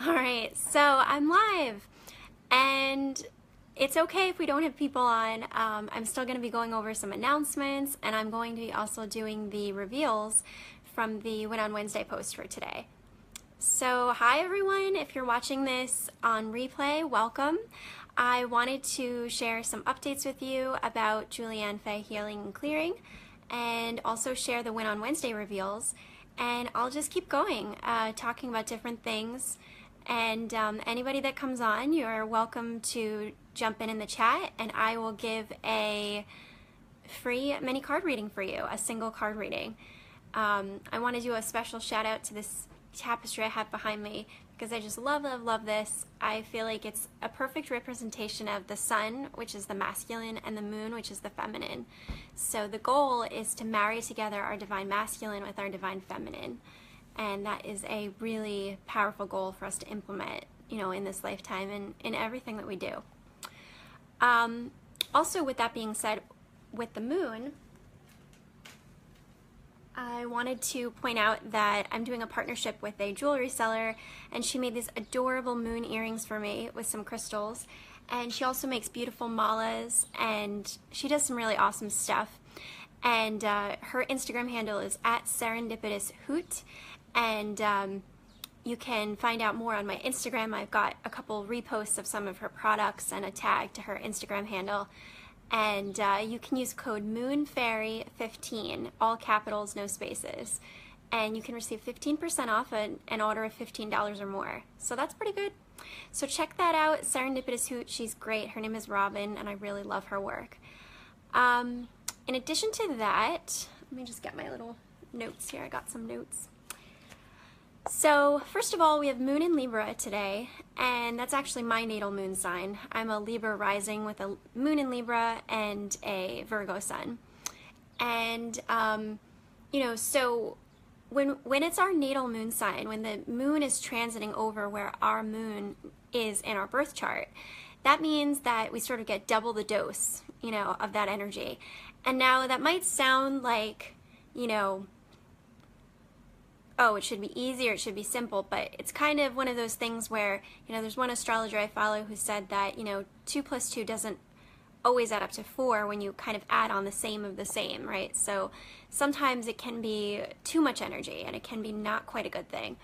All right, so I'm live, and it's okay if we don't have people on. I'm still going to be going over some announcements, and I'm going to be also doing the reveals from the Win on Wednesday post for today. So, hi everyone. If you're watching this on replay, welcome. I wanted to share some updates with you about Julianne Fay Healing and Clearing, and also share the Win on Wednesday reveals. And I'll just keep going, talking about different things. And anybody that comes on, you're welcome to jump in the chat, and I will give a free mini card reading for you, a single card reading. I want to do a special shout out to this tapestry I have behind me because I just love, love, love this. I feel like it's a perfect representation of the sun, which is the masculine, and the moon, which is the feminine. So the goal is to marry together our divine masculine with our divine feminine. And that is a really powerful goal for us to implement, in this lifetime and in everything that we do. Also, with that being said, with the moon, I wanted to point out that I'm doing a partnership with a jewelry seller, and she made these adorable moon earrings for me with some crystals. And she also makes beautiful malas, and she does some really awesome stuff. And her Instagram handle is @serendipitoushoot. And you can find out more on my Instagram. I've got a couple reposts of some of her products and a tag to her Instagram handle. And you can use code MOONFAIRY15, all capitals, no spaces. And you can receive 15% off an order of $15 or more. So that's pretty good. So check that out, Serendipitous Hoot. She's great. Her name is Robin, and I really love her work. In addition to that, let me just get my little notes here. I got some notes. So first of all, we have Moon in Libra today, and that's actually my natal moon sign. I'm a Libra rising with a Moon in Libra and a Virgo sun. And, so when it's our natal moon sign, when the moon is transiting over where our moon is in our birth chart, that means that we sort of get double the dose, of that energy. And now that might sound like, oh, it should be easy or it should be simple, but it's kind of one of those things where, there's one astrologer I follow who said that, 2 plus 2 doesn't always add up to 4 when you kind of add on the same of the same, right? So sometimes it can be too much energy, and it can be not quite a good thing.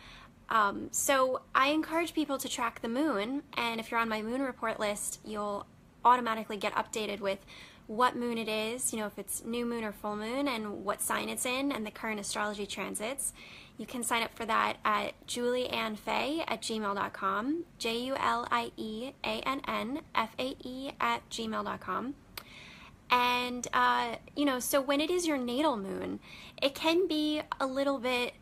So I encourage people to track the moon, and if you're on my moon report list, you'll automatically get updated with what moon it is, if it's new moon or full moon, and what sign it's in, and the current astrology transits. You can sign up for that at julieannfaye@gmail.com, JULIEANNFAE@gmail.com. And, so when it is your natal moon, it can be a little bit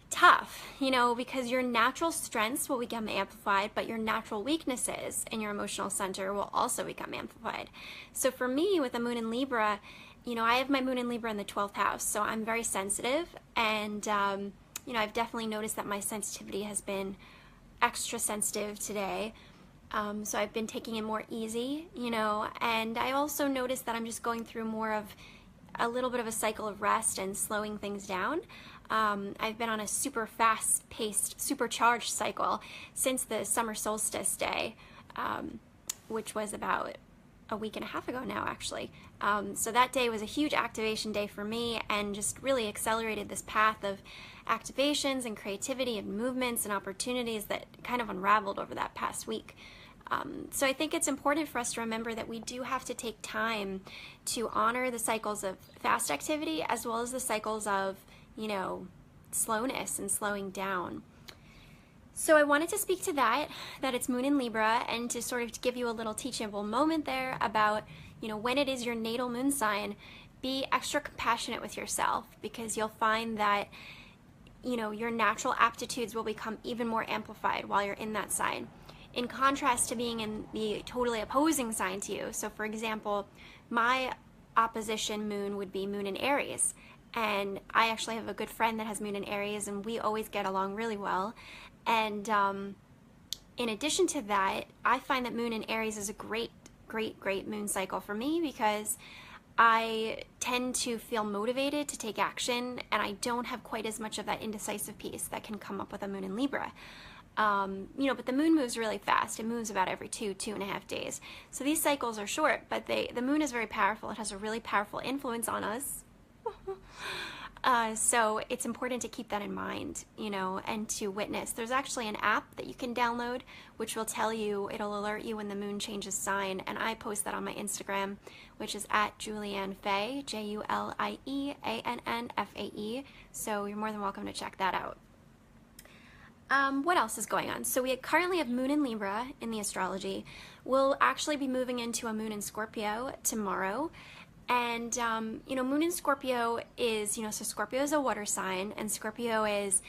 tough, because your natural strengths will become amplified, but your natural weaknesses in your emotional center will also become amplified. So for me, with a moon in Libra, I have my moon in Libra in the 12th house, so I'm very sensitive, and, I've definitely noticed that my sensitivity has been extra sensitive today. So I've been taking it more easy, and I also noticed that I'm just going through more of a little bit of a cycle of rest and slowing things down. I've been on a super fast-paced, supercharged cycle since the summer solstice day, which was about a week and a half ago now, actually. So that day was a huge activation day for me, and just really accelerated this path of activations and creativity and movements and opportunities that kind of unraveled over that past week. So I think it's important for us to remember that we do have to take time to honor the cycles of fast activity as well as the cycles of, slowness and slowing down. So I wanted to speak to that it's Moon in Libra, and to sort of give you a little teachable moment there about, when it is your natal moon sign, be extra compassionate with yourself, because you'll find that, your natural aptitudes will become even more amplified while you're in that sign, in contrast to being in the totally opposing sign to you. So for example, my opposition moon would be Moon in Aries. And I actually have a good friend that has Moon in Aries, and we always get along really well. And in addition to that, I find that Moon in Aries is a great moon cycle for me, because I tend to feel motivated to take action, and I don't have quite as much of that indecisive piece that can come up with a Moon in Libra. You know, but the moon moves really fast. It moves about every 2.5 days. So these cycles are short, but the moon is very powerful. It has a really powerful influence on us. So it's important to keep that in mind, you know, and to witness. There's actually an app that you can download, which will tell you, it'll alert you when the moon changes sign, and I post that on my Instagram, which is at Julianne Faye, JuliEannFae. So you're more than welcome to check that out. What else is going on? So we currently have Moon in Libra in the astrology. We'll actually be moving into a Moon in Scorpio tomorrow. And, you know, Moon in Scorpio is, you know, so Scorpio is a water sign, and Scorpio is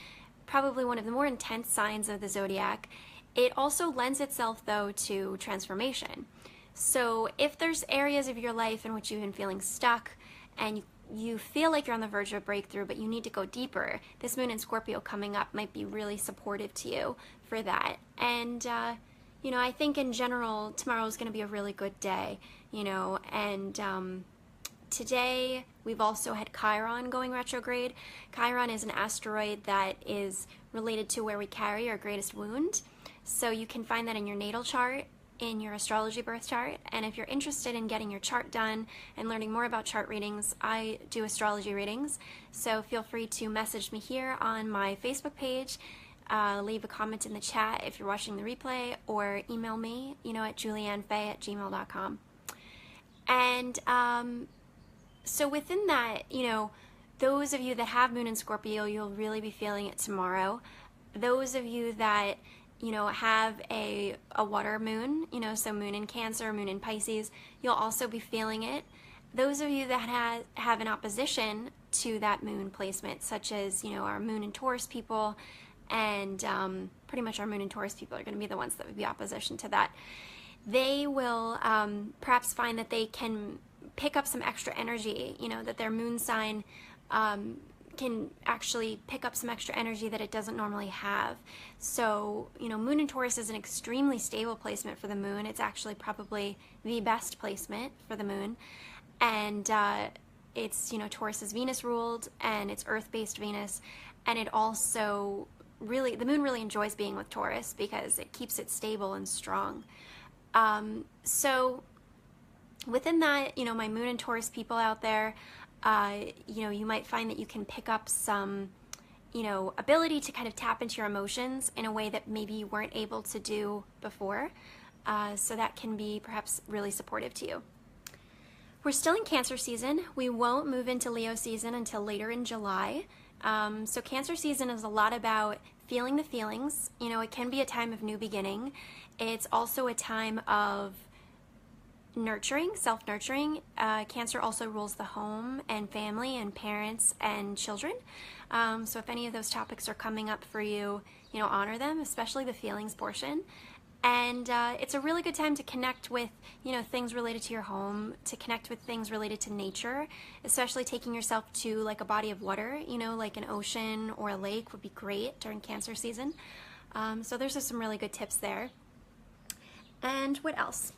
probably one of the more intense signs of the zodiac. It also lends itself, though, to transformation. So if there's areas of your life in which you've been feeling stuck and you feel like you're on the verge of a breakthrough, but you need to go deeper, this Moon in Scorpio coming up might be really supportive to you for that. And, you know, I think in general, tomorrow is going to be a really good day, you know, and, today, we've also had Chiron going retrograde. Chiron is an asteroid that is related to where we carry our greatest wound. So you can find that in your natal chart, in your astrology birth chart. And if you're interested in getting your chart done and learning more about chart readings, I do astrology readings. So feel free to message me here on my Facebook page, leave a comment in the chat if you're watching the replay, or email me, you know, at juliannefaye@gmail.com. And, so within that, you know, those of you that have Moon in Scorpio, you'll really be feeling it tomorrow. Those of you that, you know, have a water moon, you know, so Moon in Cancer, Moon in Pisces, you'll also be feeling it. Those of you that have an opposition to that moon placement, such as, you know, our Moon in Taurus people, and pretty much our Moon in Taurus people are going to be the ones that would be opposition to that. They will perhaps find that they can pick up some extra energy, you know, that their moon sign can actually pick up some extra energy that it doesn't normally have. So, you know, Moon in Taurus is an extremely stable placement for the moon. It's actually probably the best placement for the moon. And it's, you know, Taurus is Venus ruled, and it's earth-based Venus. And it also really, the moon really enjoys being with Taurus because it keeps it stable and strong. So within that, you know, my Moon and Taurus people out there, you know, you might find that you can pick up some, you know, ability to kind of tap into your emotions in a way that maybe you weren't able to do before. So that can be perhaps really supportive to you. We're still in Cancer season. We won't move into Leo season until later in July. So Cancer season is a lot about feeling the feelings. You know, it can be a time of new beginning. It's also a time of nurturing, self-nurturing. Cancer also rules the home and family and parents and children. So if any of those topics are coming up for you, you know, honor them, especially the feelings portion. And it's a really good time to connect with, you know, things related to your home, to connect with things related to nature, especially taking yourself to like a body of water, you know, like an ocean or a lake would be great during Cancer season. So there's just some really good tips there. And what else?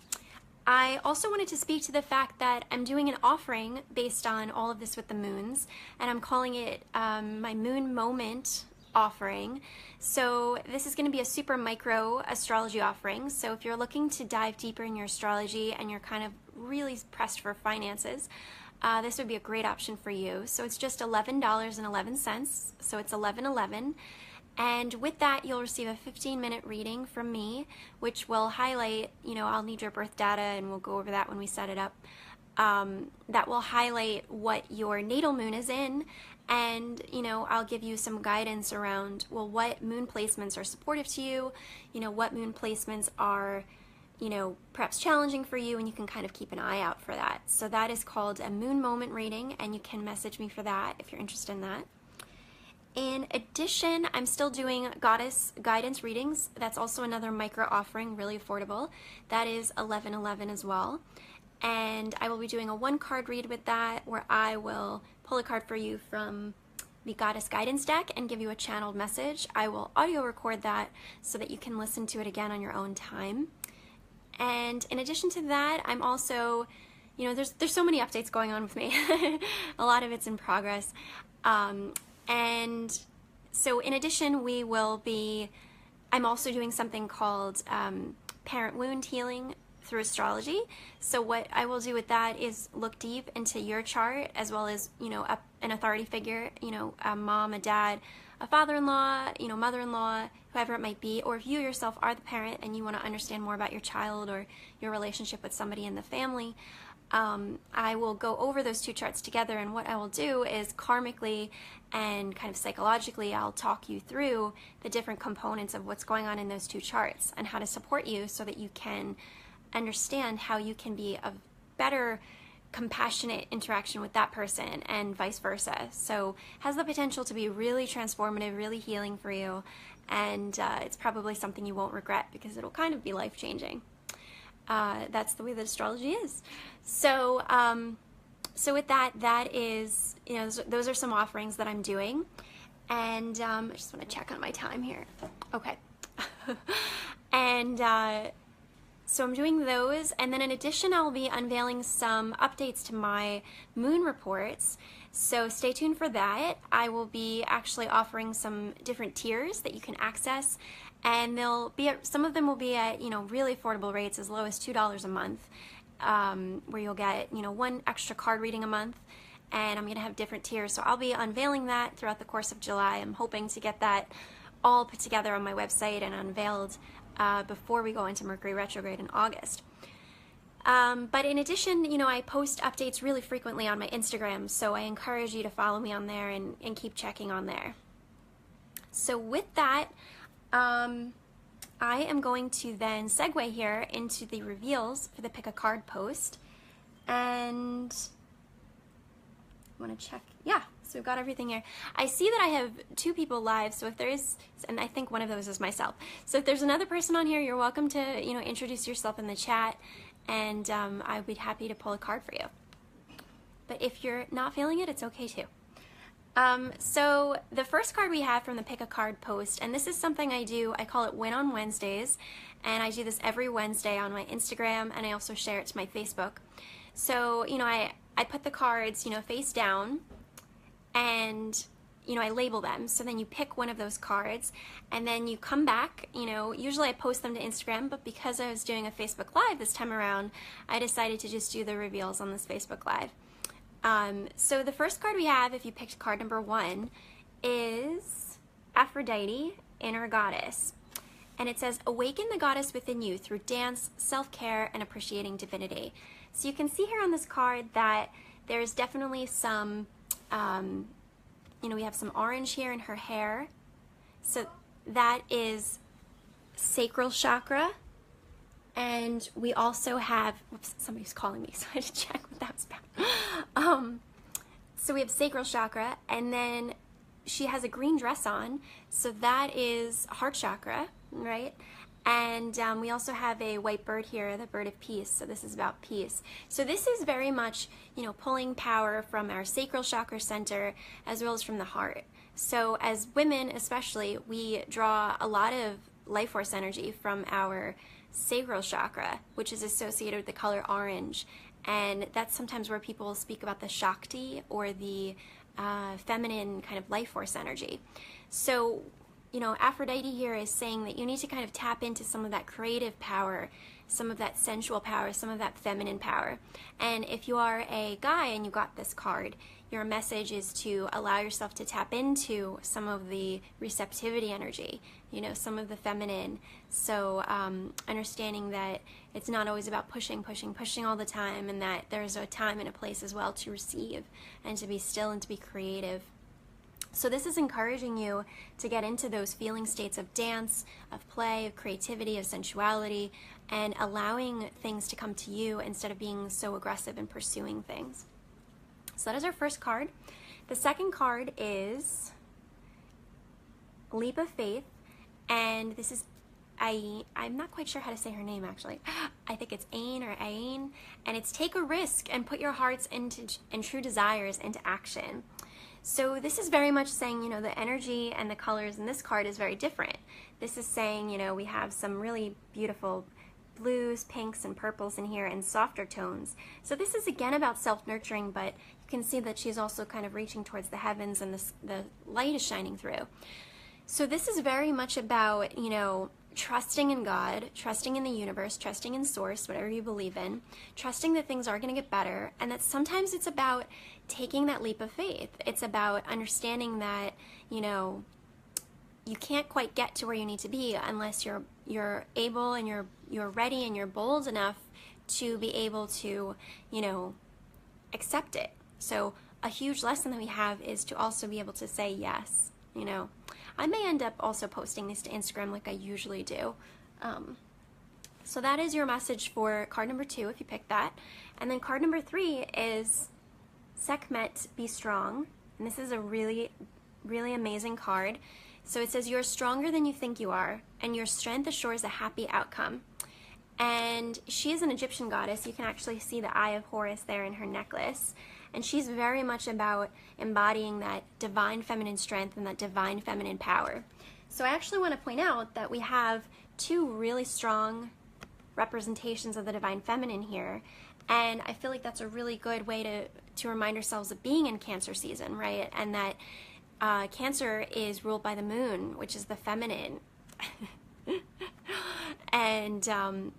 I also wanted to speak to the fact that I'm doing an offering based on all of this with the moons, and I'm calling it my Moon Moment offering. So this is going to be a super micro astrology offering. So if you're looking to dive deeper in your astrology and you're kind of really pressed for finances, this would be a great option for you. So it's just $11.11. So it's $11.11. And with that, you'll receive a 15-minute reading from me, which will highlight, you know, I'll need your birth data, and we'll go over that when we set it up. That will highlight what your natal moon is in, and, you know, I'll give you some guidance around, well, what moon placements are supportive to you, you know, what moon placements are, you know, perhaps challenging for you, and you can kind of keep an eye out for that. So that is called a Moon Moment reading, and you can message me for that if you're interested in that. In addition, I'm still doing goddess guidance readings. That's also another micro offering, really affordable. That is $11.11 as well. And I will be doing a one-card read with that, where I will pull a card for you from the goddess guidance deck and give you a channeled message. I will audio record that so that you can listen to it again on your own time. And in addition to that, I'm also, you know, there's so many updates going on with me. A lot of it's in progress. And so in addition, we will be I'm also doing something called parent wound healing through astrology. So what I will do with that is look deep into your chart, as well as, you know, an authority figure, you know, a mom, a dad, a father-in-law, you know, mother-in-law, whoever it might be, or if you yourself are the parent and you want to understand more about your child or your relationship with somebody in the family, I will go over those two charts together, and what I will do is karmically and kind of psychologically, I'll talk you through the different components of what's going on in those two charts and how to support you so that you can understand how you can be a better compassionate interaction with that person and vice versa. So has the potential to be really transformative, really healing for you, and it's probably something you won't regret because it'll kind of be life-changing. That's the way that astrology is. So so with that, that is, you know, those are some offerings that I'm doing, and I just want to check on my time here. Okay. And so I'm doing those, and then in addition, I'll be unveiling some updates to my moon reports. So stay tuned for that. I will be actually offering some different tiers that you can access, and they'll be at, some of them will be at, you know, really affordable rates, as low as $2 a month, where you'll get, you know, one extra card reading a month, and I'm going to have different tiers. So I'll be unveiling that throughout the course of July. I'm hoping to get that all put together on my website and unveiled before we go into Mercury retrograde in August. But in addition, you know, I post updates really frequently on my Instagram, so I encourage you to follow me on there and keep checking on there. So with that, I am going to then segue here into the reveals for the Pick a Card post, and I want to check. Yeah, so we've got everything here. I see that I have 2 people live, so if there is, and I think one of those is myself. So if there's another person on here, you're welcome to, you know, introduce yourself in the chat, and I'd be happy to pull a card for you. But if you're not feeling it, it's okay too. So the first card we have from the Pick a Card post, and this is something I do, I call it Win on Wednesdays, and I do this every Wednesday on my Instagram, and I also share it to my Facebook. So, you know, I put the cards, you know, face down, and, you know, I label them. So then you pick one of those cards, and then you come back, you know, usually I post them to Instagram, but because I was doing a Facebook Live this time around, I decided to just do the reveals on this Facebook Live. So the first card we have, if you picked card number 1, is Aphrodite, Inner Goddess. And it says, awaken the goddess within you through dance, self-care, and appreciating divinity. So you can see here on this card that there's definitely some, you know, we have some orange here in her hair. So that is sacral chakra. And we also have, whoops, somebody's calling me, so I had to check what that was about. So we have sacral chakra, and then she has a green dress on, so that is heart chakra, right? And we also have a white bird here, the bird of peace, so this is about peace. So this is very much, you know, pulling power from our sacral chakra center as well as from the heart. So as women especially, we draw a lot of life force energy from our sacral chakra, which is associated with the color orange, and that's sometimes where people speak about the Shakti, or the feminine kind of life force energy. So, you know, Aphrodite here is saying that you need to kind of tap into some of that creative power, some of that sensual power, some of that feminine power. And if you are a guy and you got this card, your message is to allow yourself to tap into some of the receptivity energy, you know, some of the feminine. So understanding that it's not always about pushing all the time, and that there's a time and a place as well to receive and to be still and to be creative. So this is encouraging you to get into those feeling states of dance, of play, of creativity, of sensuality, and allowing things to come to you instead of being so aggressive and pursuing things. So that is our first card. The second card is Leap of Faith, and this is, I'm not quite sure how to say her name actually. I think it's Ain or Ain, and it's take a risk and put your hearts and true desires into action. So this is very much saying, you know, the energy and the colors in this card is very different. This is saying, you know, we have some really beautiful blues, pinks, and purples in here, and softer tones. So this is again about self-nurturing, but you can see that she's also kind of reaching towards the heavens, and the light is shining through. So this is very much about, you know, trusting in God, trusting in the universe, trusting in source, whatever you believe in, trusting that things are going to get better, and that sometimes it's about taking that leap of faith. It's about understanding that, you know, you can't quite get to where you need to be unless you're able and you're ready and you're bold enough to be able to, you know, accept it. So a huge lesson that we have is to also be able to say yes, you know. I may end up also posting this to Instagram like I usually do. So that is your message for card number 2, if you pick that. And then card number 3 is Sekhmet, be strong. And this is a really, really amazing card. So it says, you're stronger than you think you are, and your strength assures a happy outcome. And she is an Egyptian goddess. You can actually see the Eye of Horus there in her necklace. And she's very much about embodying that divine feminine strength and that divine feminine power. So I actually want to point out that we have 2 really strong representations of the divine feminine here. And I feel like that's a really good way to remind ourselves of being in Cancer season, right? And that Cancer is ruled by the moon, which is the feminine. And,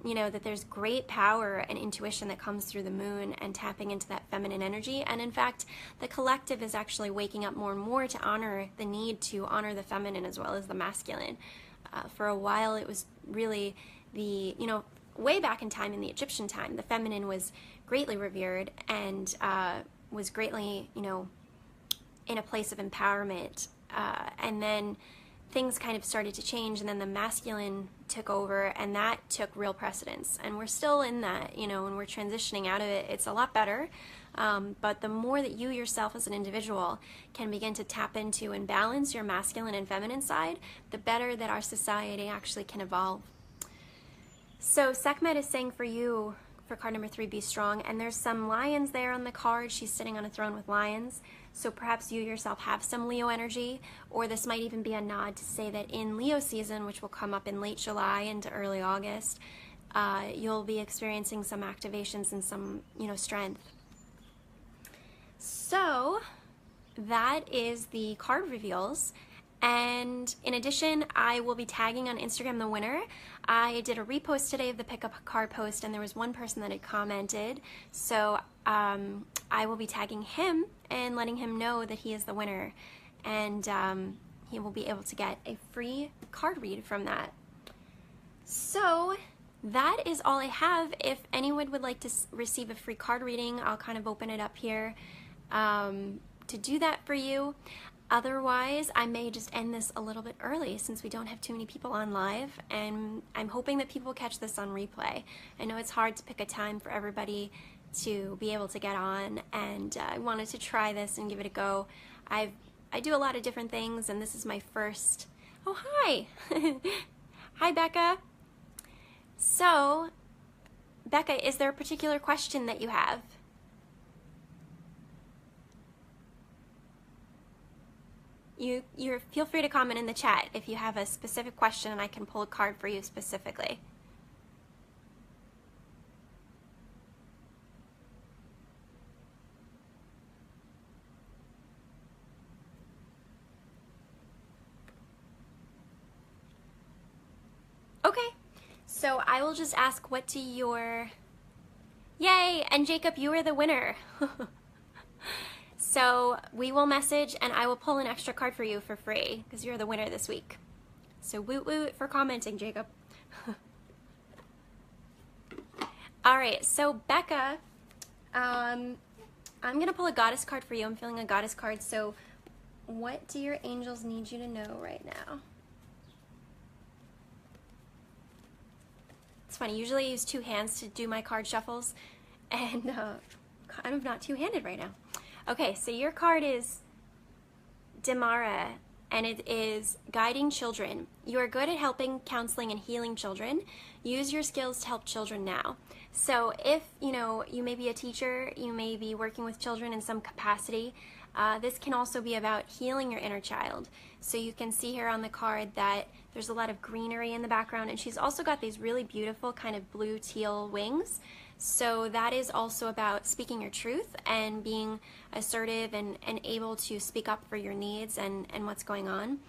you know, that there's great power and intuition that comes through the moon and tapping into that feminine energy. And in fact, the collective is actually waking up more and more to honor the need to honor the feminine as well as the masculine. For a while, it was really the, you know, way back in time, in the Egyptian time, the feminine was greatly revered and was greatly, you know, in a place of empowerment. And then things kind of started to change, and then the masculine took over, and that took real precedence. And we're still in that, you know, and we're transitioning out of it. It's a lot better, but the more that you yourself as an individual can begin to tap into and balance your masculine and feminine side, the better that our society actually can evolve. So Sekhmet is saying for you, for card number 3, be strong. And there's some lions there on the card. She's sitting on a throne with lions. So perhaps you yourself have some Leo energy, or this might even be a nod to say that in Leo season, which will come up in late July into early August, you'll be experiencing some activations and some, you know, strength. So that is the card reveals. And in addition, I will be tagging on Instagram the winner. I did a repost today of the pick up a card post, and there was one person that had commented. So I will be tagging him and letting him know that he is the winner. And he will be able to get a free card read from that. So that is all I have. If anyone would like to receive a free card reading, I'll kind of open it up here to do that for you. Otherwise, I may just end this a little bit early since we don't have too many people on live, and I'm hoping that people catch this on replay. I know it's hard to pick a time for everybody to be able to get on, and I wanted to try this and give it a go. I do a lot of different things, and this is my first... Oh, hi! Hi, Becca! So, Becca, is there a particular question that you have? You feel free to comment in the chat if you have a specific question, and I can pull a card for you specifically. Okay, so I will just ask, what do your... Yay! And Jacob, you are the winner! So we will message, and I will pull an extra card for you for free because you're the winner this week. So woot woot for commenting, Jacob. All right, so Becca, I'm gonna pull a goddess card for you. I'm feeling a goddess card. So what do your angels need you to know right now? It's funny, usually I use 2 hands to do my card shuffles, and kind of not two-handed right now. Okay, so your card is Demara, and it is guiding children. You are good at helping, counseling, and healing children. Use your skills to help children now. So if, you know, you may be a teacher, you may be working with children in some capacity, this can also be about healing your inner child. So you can see here on the card that there's a lot of greenery in the background, and she's also got these really beautiful kind of blue teal wings. So that is also about speaking your truth and being assertive and able to speak up for your needs and what's going on.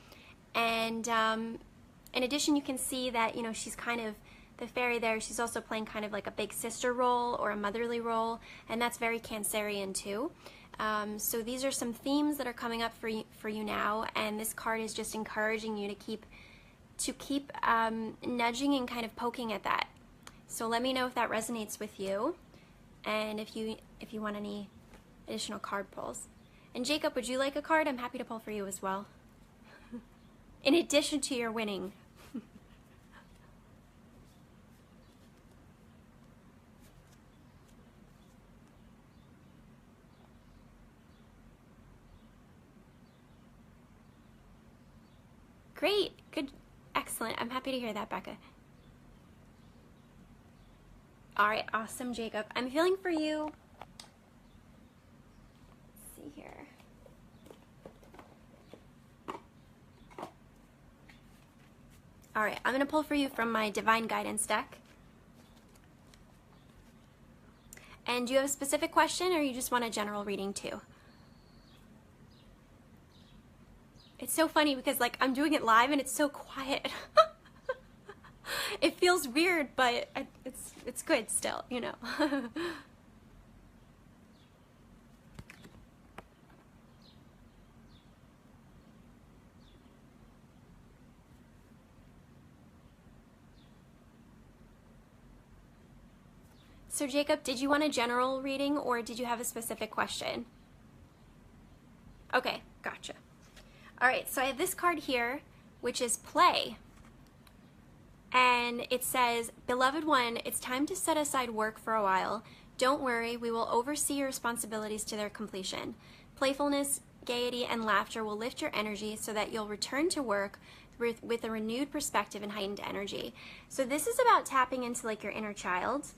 And in addition, you can see that, you know, she's kind of, the fairy there, she's also playing kind of like a big sister role or a motherly role, and that's very Cancerian too. So these are some themes that are coming up for you now, and this card is just encouraging you to keep nudging and kind of poking at that. So let me know if that resonates with you, and if you want any additional card pulls. And Jacob, would you like a card? I'm happy to pull for you as well. In addition to your winning. Great, good, excellent. I'm happy to hear that, Becca. All right, awesome, Jacob. I'm feeling for you. Let's see here. All right, I'm gonna pull for you from my Divine Guidance deck. And do you have a specific question, or you just want a general reading too? It's so funny because like I'm doing it live and it's so quiet. It feels weird, but it's good still, you know. So Jacob, did you want a general reading or did you have a specific question? Okay, gotcha. All right, so I have this card here, which is play. And it says, beloved one, it's time to set aside work for a while. Don't worry, we will oversee your responsibilities to their completion. Playfulness, gaiety, and laughter will lift your energy so that you'll return to work with a renewed perspective and heightened energy. So this is about tapping into like your inner child.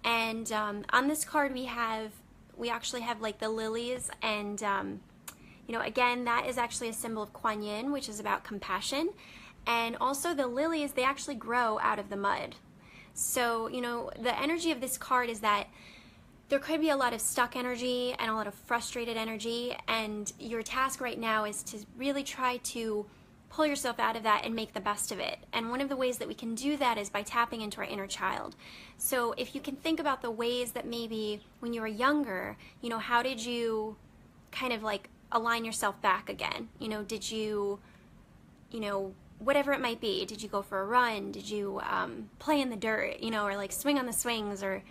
And on this card we actually have like the lilies, and you know, again, that is actually a symbol of Kuan Yin, which is about compassion. And also the lilies, they actually grow out of the mud. So, you know, the energy of this card is that there could be a lot of stuck energy and a lot of frustrated energy, and your task right now is to really try to pull yourself out of that and make the best of it. And one of the ways that we can do that is by tapping into our inner child. So if you can think about the ways that maybe when you were younger, you know, how did you kind of like align yourself back again? You know, did you know, whatever it might be, did you go for a run? Did you play in the dirt, you know, or like swing on the swings, or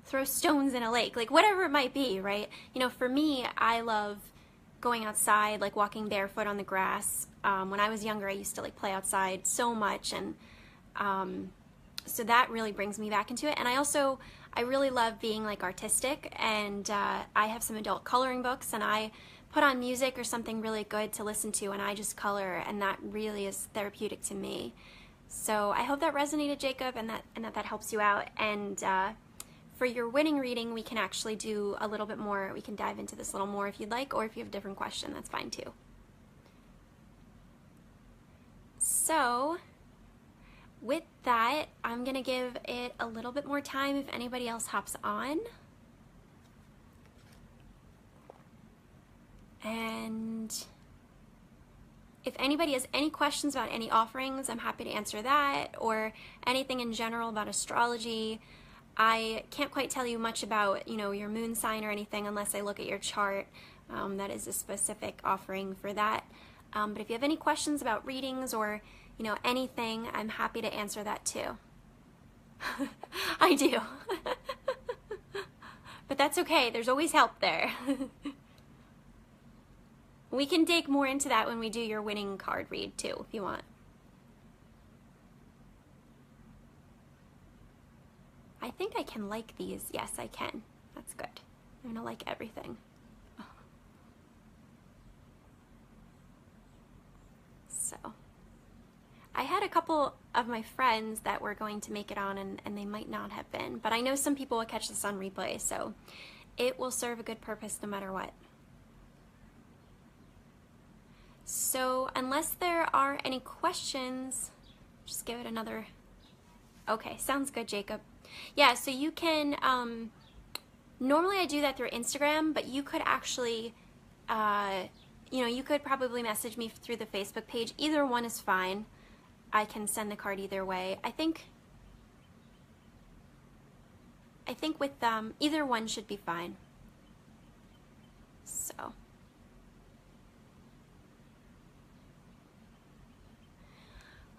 throw stones in a lake, like whatever it might be, right? You know, for me, I love going outside, like walking barefoot on the grass. When I was younger, I used to like play outside so much, and so that really brings me back into it. And I really love being like artistic, and I have some adult coloring books, and I put on music or something really good to listen to, and I just color, and that really is therapeutic to me. So I hope that resonated, Jacob, and that helps you out. And for your winning reading, we can actually do a little bit more. We can dive into this a little more if you'd like, or if you have a different question, that's fine too. So with that, I'm gonna give it a little bit more time if anybody else hops on. And if anybody has any questions about any offerings, I'm happy to answer that, or anything in general about astrology. I can't quite tell you much about, you know, your moon sign or anything unless I look at your chart. That is a specific offering for that. But if you have any questions about readings or, you know, anything, I'm happy to answer that too. I do. But that's okay. There's always help there. We can dig more into that when we do your winning card read too, if you want. I think I can like these. Yes, I can. That's good. I'm gonna like everything. So, I had a couple of my friends that were going to make it on, and they might not have been, but I know some people will catch this on replay, so it will serve a good purpose no matter what. So unless there are any questions, just give it another. Okay, sounds good, Jacob. Yeah, so you can, normally I do that through Instagram, but you could actually you know, you could probably message me through the Facebook page. Either one is fine. I can send the card either way. I think with either one should be fine. So.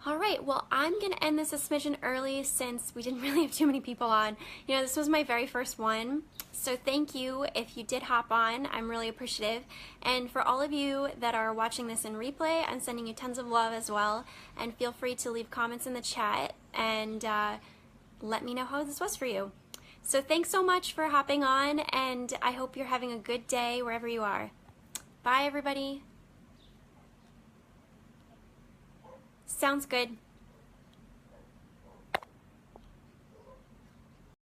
All right, well, I'm going to end this a smidgen early since we didn't really have too many people on. You know, this was my very first one, so thank you if you did hop on. I'm really appreciative. And for all of you that are watching this in replay, I'm sending you tons of love as well. And feel free to leave comments in the chat and let me know how this was for you. So thanks so much for hopping on, and I hope you're having a good day wherever you are. Bye, everybody. Sounds good.